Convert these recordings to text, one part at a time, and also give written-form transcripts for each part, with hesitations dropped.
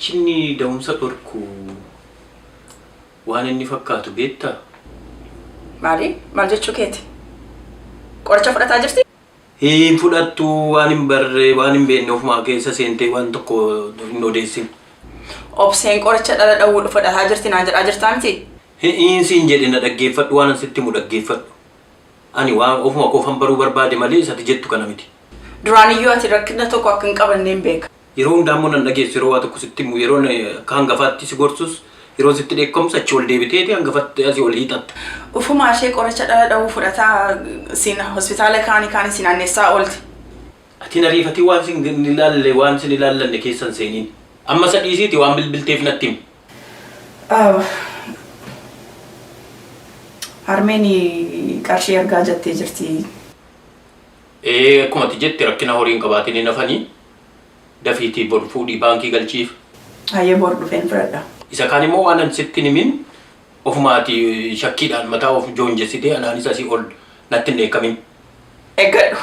qorichni da'umsa dhorku waan inni fakkaatu beektaa? Maal jechuu keeti? Qoricha fudhataa jirti? Hin fudhattu waan hin barree waan hin beekne ofuma keessa seentee waan tokko hin odeessin. Obseen qoricha dhala dhawuu fudhataa jirti naan jedhaa jirtaa miti? Hin siin jedhe na dhaggeeffadhu waan asitti mu dhaggeeffadhu. Ani waan ofuma qofan baruu barbaade malee isatti jettu kana miti. Duraan iyyuu ati rakkina tokko akka hin qabanneen beeka. Yeroo hundaa immoo nan dhageessu yeroo waa tokko sitti mu yeroo akka hangafaatti si gorsus yeroo sitti dheekkamsa achi ol deebiteeti hangafaatti asii ol hiixatta. Ufuma ishee qoricha dhala dhawuu fudhataa siin hospitaala kaanii siin anneessaa oolti. Ati ariifatii waan sin ilaalle waan sin ilaallanne keessan seeniin. Amma sadhiisiiti waan bilbilteef natti himi. Harmeen qarshii argaa jettee jirti. Akkuma ati jette rakkina horiin qabaatiin nafanii dafiitii bor fuudhii baankii galchiif. Hayyee bor dhufeen fudhadha. Isa kaan immoo waan an sitti himin ofumaati shakkiidhaan mataa of joonjessitee anaanis asii ol natti hin dheekkamin. Eeggadhu.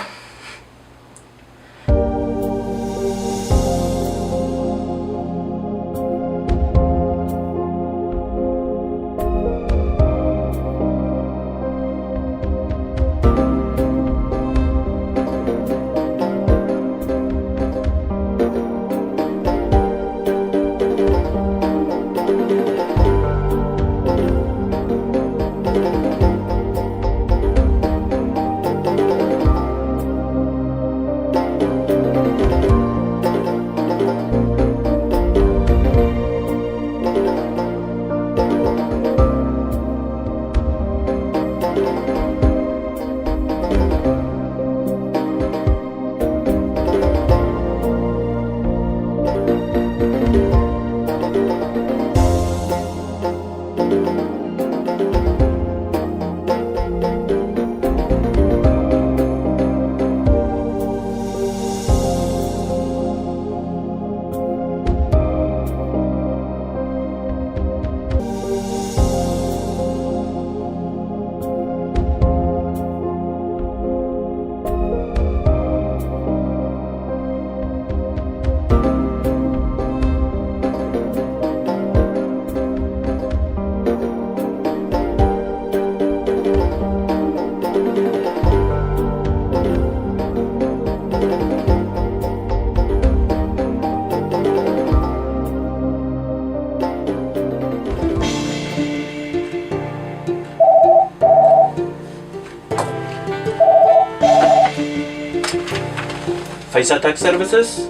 Faisal Tax Services?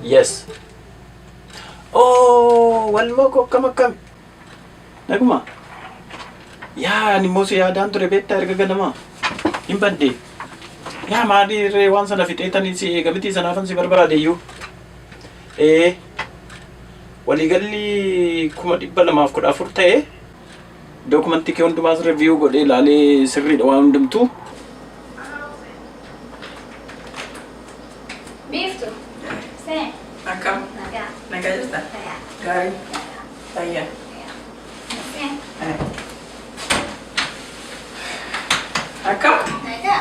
Yes. Oh, walmoko kam. Naguma. Ya, ni mo siya dan ture betta erga ganama. Himbande. Ya, madi re wan sana fiteta ni si gabiti sana fan si barbara deyu. Waligalli kuma dibba lamaaf kudha afur ta'e dokumenti kee hundumaas review godhee ilaalee sirriidha waan hundumtuu. Akam? Naga jirta? Gaarii? Fayyaa? Akam? Naga.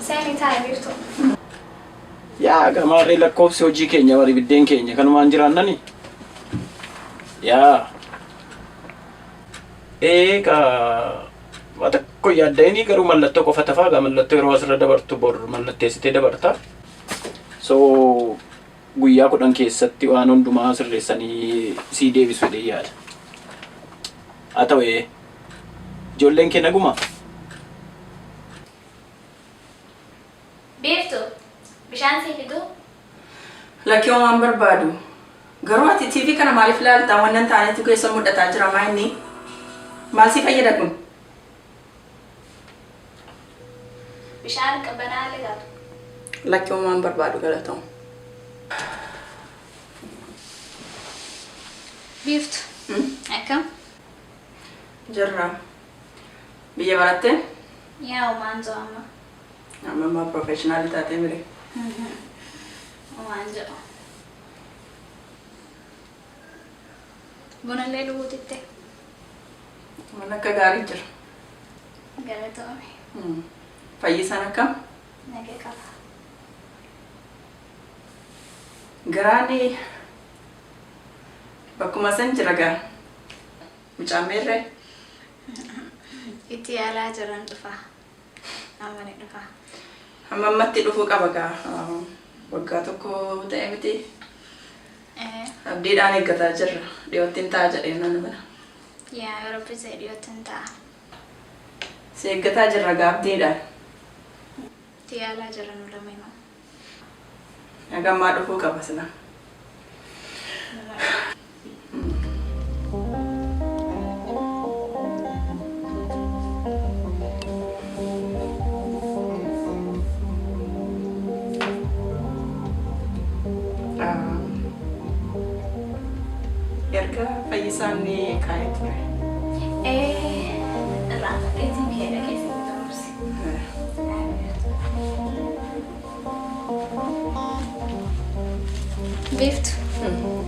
Seni taa'ee jirtu. Yaa gamarree lakkoofsi hojii keenya bari biddeen keenya kanumaan jiraannani. Yaa. Wata ko yaadda inni garuu mallattoo qofa tafaa mallattoo yeroo asirra dabartu bor mallatteessitee dabarta. So guyyaa 10 keessatti waan hundumaa sirreessanii sii deebisu jedhee yaada. Haa ta'u ijoolleen kee naguma? Beeftu bishaan sii fiduu? Lakkii waan barbaadu. Garuu ati TV kana maaliif ilaaltaa wannan taanetu keessa mudhataa jira maa inni? Maal si fayyada kun? Bishaan qabbanaa legaatu. Lakkii waan barbaadu galatamu. Beeftu. Akkam? Jira. Biyya barattee? Yaa umaan jiru amma. Amma professional taatee mire. Umaan jiru. Bunallee dhuguutitte. Mana akka gaarii jira. Galatoome. Fayyisaan akkam? Nagee qaba. Garaani bakkuma san jira gaa. Mucaan meerree? Itti yaalaa jiran dhufa. Amma ni dhufa. Hamma ammatti dhufuu qaba gaa. Waggaa tokko ta'e miti. Abdiidhaan eeggataa jirra. Dhiyootti hin ta'a jedhee nan mana. Yaa yeroo bisee dhiyootti hin ta'a. Si eeggataa jirra gaa abdiidhaan. Itti yaalaa jiran lameenuu. Nagammaa dhufuu qaba sina. Erga fayyisaan ni kaa'ee ture. Irraa fadheetiin keedha keessa guutamursi. Beeftu.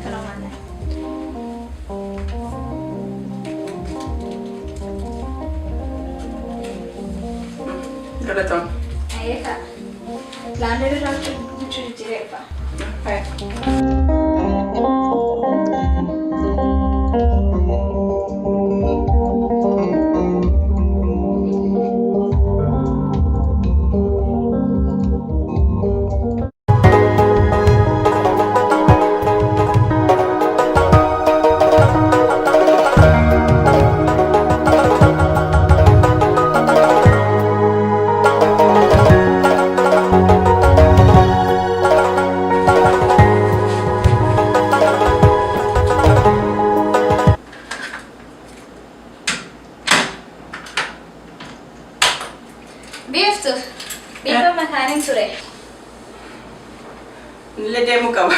Kana maana. Galatoon. Ayeeka. Laanee irraa buchuu jireeffa. Beeftu. Beefa makaaniin ture. Nillee deemuu qaba.